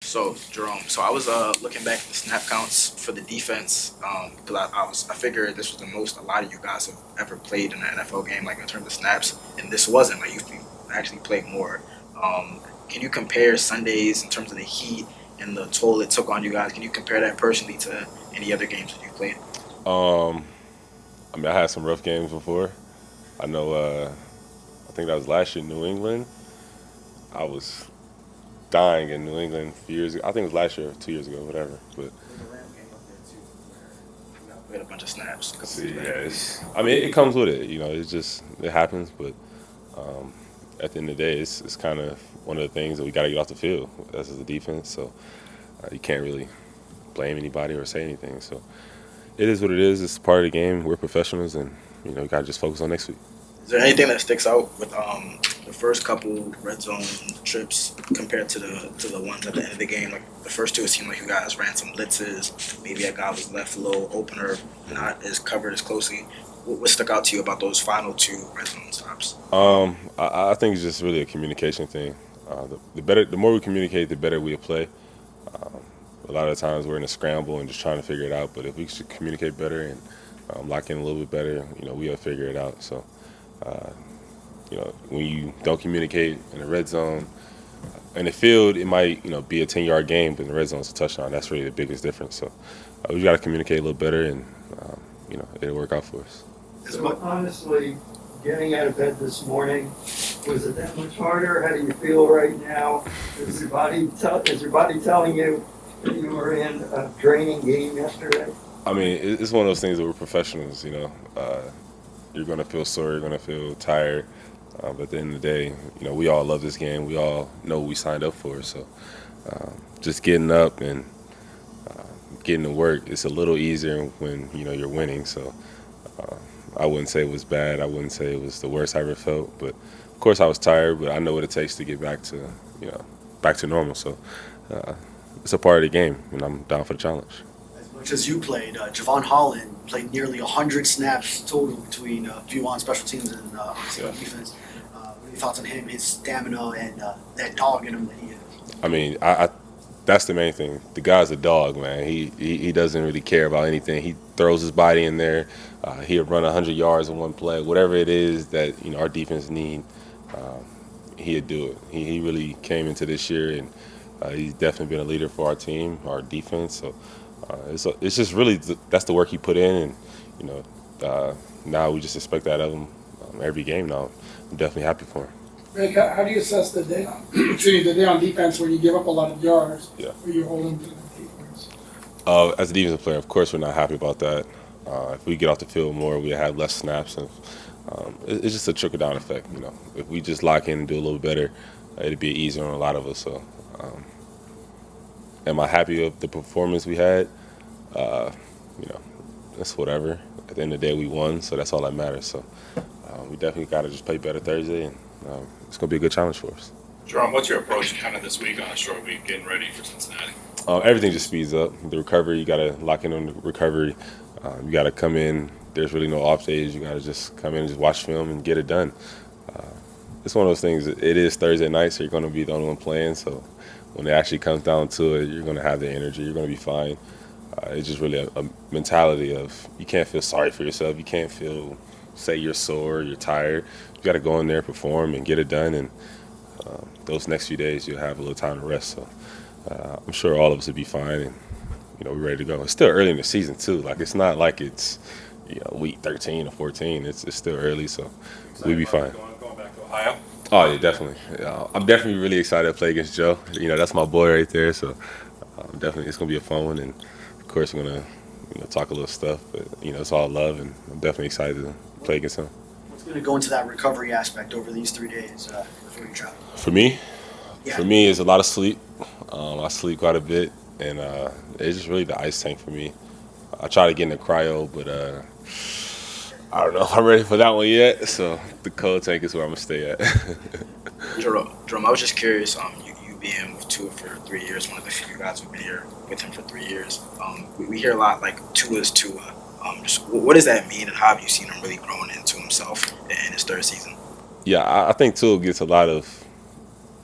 So Jerome, I was looking back at the snap counts for the defense because I figured this was the most a lot of you guys have ever played in an NFL game, like in terms of snaps, and this wasn't like you actually played more. Can you compare Sundays in terms of the heat and the toll it took on you guys? Can you compare that personally to any other games that you played? Um, I mean, I had some rough games before. I know. I think that was last year in New England. I was dying in New England a few years ago. I think it was last year, 2 years ago, whatever. But There's a Ram game up there too, where we had a bunch of snaps a couple see, weeks yeah, back. I mean, it comes with it. It's just it happens. But um, at the end of the day, it's kind of one of the things that we got to get off the field as a defense. So you can't really blame anybody or say anything. So it is what it is. It's part of the game. We're professionals, and we got to just focus on next week. Is there anything that sticks out with the first couple red zone trips compared to the ones at the end of the game? Like the first two, it seemed like you guys ran some blitzes. Maybe a guy was left a little opener, not as covered as closely. What stuck out to you about those final two red zone stops? I think it's just really a communication thing. The more we communicate, the better we play. Um, a lot of times we're in a scramble and just trying to figure it out. But if we should communicate better and lock in a little bit better, we'll figure it out. So, uh, when you don't communicate in the red zone, in the field, it might be a 10-yard game, but in the red zone, it's a touchdown. That's really the biggest difference. So, we've got to communicate a little better, and it'll work out for us. So honestly, getting out of bed this morning, was it that much harder? How do you feel right now? Is your body telling you that you were in a draining game yesterday? I mean, it's one of those things that we're professionals. You're going to feel sore, you're going to feel tired. But at the end of the day, we all love this game. We all know what we signed up for. So just getting up and getting to work, it's a little easier when you're winning. So uh, I wouldn't say it was bad. I wouldn't say it was the worst I ever felt. But of course, I was tired. But I know what it takes to get back to normal. So uh, it's a part of the game, and I'm down for the challenge. As much as you played, Javon Holland played nearly 100 snaps total between view on special teams and obviously on defense. What are your thoughts on him, his stamina, and that dog in him that he has? I mean, I that's the main thing. The guy's a dog, man. He doesn't really care about anything. He throws his body in there. He'll run 100 yards in one play. Whatever it is that our defense need, um, he'd do it. He really came into this year, and he's definitely been a leader for our team, our defense. So it's just really that's the work he put in, and you know now we just expect that of him every game. Now I'm definitely happy for him. Rick, how do you assess the day on, the day on defense where you give up a lot of yards, Yeah. where you're holding to the defense? As a defensive player, of course, we're not happy about that. If we get off the field more, we have less snaps, and it's just a trickle down effect. If we just lock in and do a little better, it'd be easier on a lot of us. So, am I happy with the performance we had? Uh, you know, that's whatever. At the end of the day, we won, so that's all that matters. So, we definitely got to just play better Thursday, and it's going to be a good challenge for us. Jerome, what's your approach kind of this week on a short week getting ready for Cincinnati? Everything just speeds up. The recovery, you got to lock in on the recovery. You got to come in. There's really no off days. You got to just come in and just watch film and get it done. Uh, it's one of those things. It is Thursday night, so you're going to be the only one playing. So when it actually comes down to it, you're going to have the energy. You're going to be fine. It's just really a mentality of you can't feel sorry for yourself. You can't say you're sore, you're tired. You got to go in there, perform, and get it done. And those next few days, you'll have a little time to rest. So I'm sure all of us will be fine, and we're ready to go. It's still early in the season too. Like it's not like it's week 13 or 14. It's still early, so we'll be fine. Going back to Ohio? Oh yeah, definitely. I'm definitely really excited to play against Joe. That's my boy right there. So definitely, it's gonna be a fun one, and of course we're gonna talk a little stuff, but it's all love, and I'm definitely excited to play against him. What's going to go into that recovery aspect over these 3 days before you travel? For me, Yeah. for me, it's a lot of sleep. I sleep quite a bit, and it's just really the ice tank for me. I try to get in the cryo, but I don't know if I'm ready for that one yet. So the cold tank is where I'm gonna stay at. Jerome, I was just curious. You being with Tua for 3 years, one of the few guys who've been here with him for 3 years. We hear a lot like Tua's Tua. Just what does that mean, and how have you seen him really growing into himself in his third season? Yeah, I think Tua gets a lot of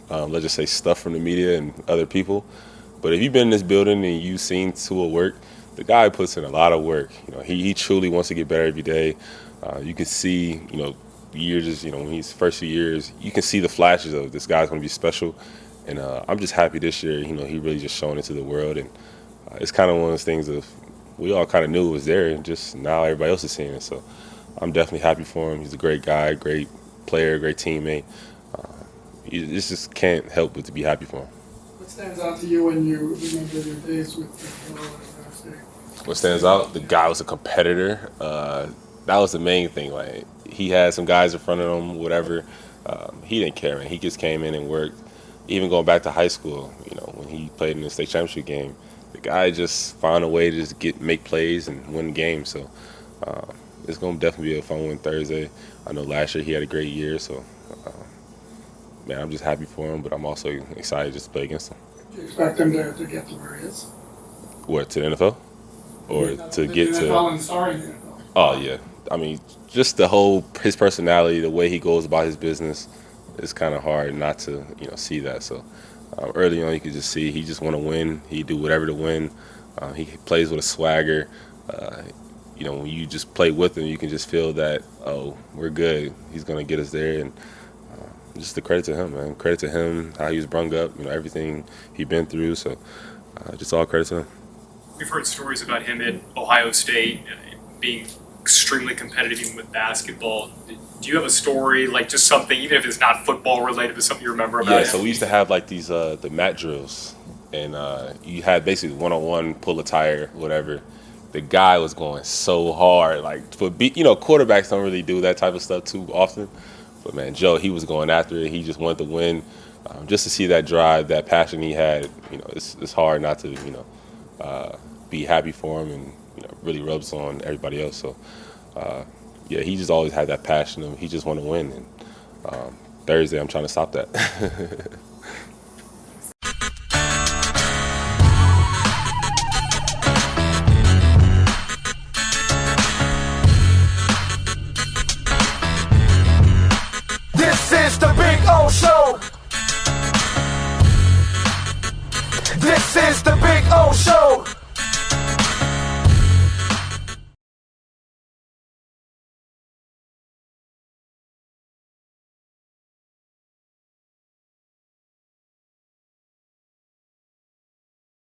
let's just say stuff from the media and other people, But if you've been in this building and you've seen Tua work, the guy puts in a lot of work. He truly wants to get better every day. You can see, years, when he's first few years, you can see the flashes of this guy's going to be special. And I'm just happy this year, he really just shown it to the world. And it's kind of one of those things of we all kind of knew it was there, and just now everybody else is seeing it. So I'm definitely happy for him. He's a great guy, great player, great teammate. You just can't help but to be happy for him. What stands out to you when you remember your days with Burrows at Ohio State? What stands out? The guy was a competitor. That was the main thing. Like, he had some guys in front of him, whatever. He didn't care, man. He just came in and worked. Even going back to high school, when he played in the state championship game, the guy just found a way to just make plays and win games. So it's going to definitely be a fun one Thursday. I know last year he had a great year, so man, I'm just happy for him, but I'm also excited just to play against him. Do you expect him to get to where he is? What, to the NFL? Or to get to NFL and starring in the NFL? Oh, yeah. I mean, just his personality, the way he goes about his business, it's kind of hard not to, see that. So early on, you could just see he just want to win. He do whatever to win. He plays with a swagger. When you just play with him, you can just feel that, oh, we're good. He's going to get us there. And just the credit to him, man. Credit to him, how he was brung up, everything he'd been through. So just all credit to him. We've heard stories about him at Ohio State being extremely competitive even with basketball. Do you have a story, like just something, even if it's not football related, but something you remember about him? So we used to have like these the mat drills, and you had basically one-on-one, pull a tire, whatever. The guy was going so hard. Like quarterbacks don't really do that type of stuff too often. But man, Joe, he was going after it. He just wanted to win. Just to see that drive, that passion he had, it's hard not to, be happy for him, and really rubs on everybody else. So he just always had that passion, and he just wanted to win. And Thursday, I'm trying to stop that. This is the Big O Show. This is the Big O Show.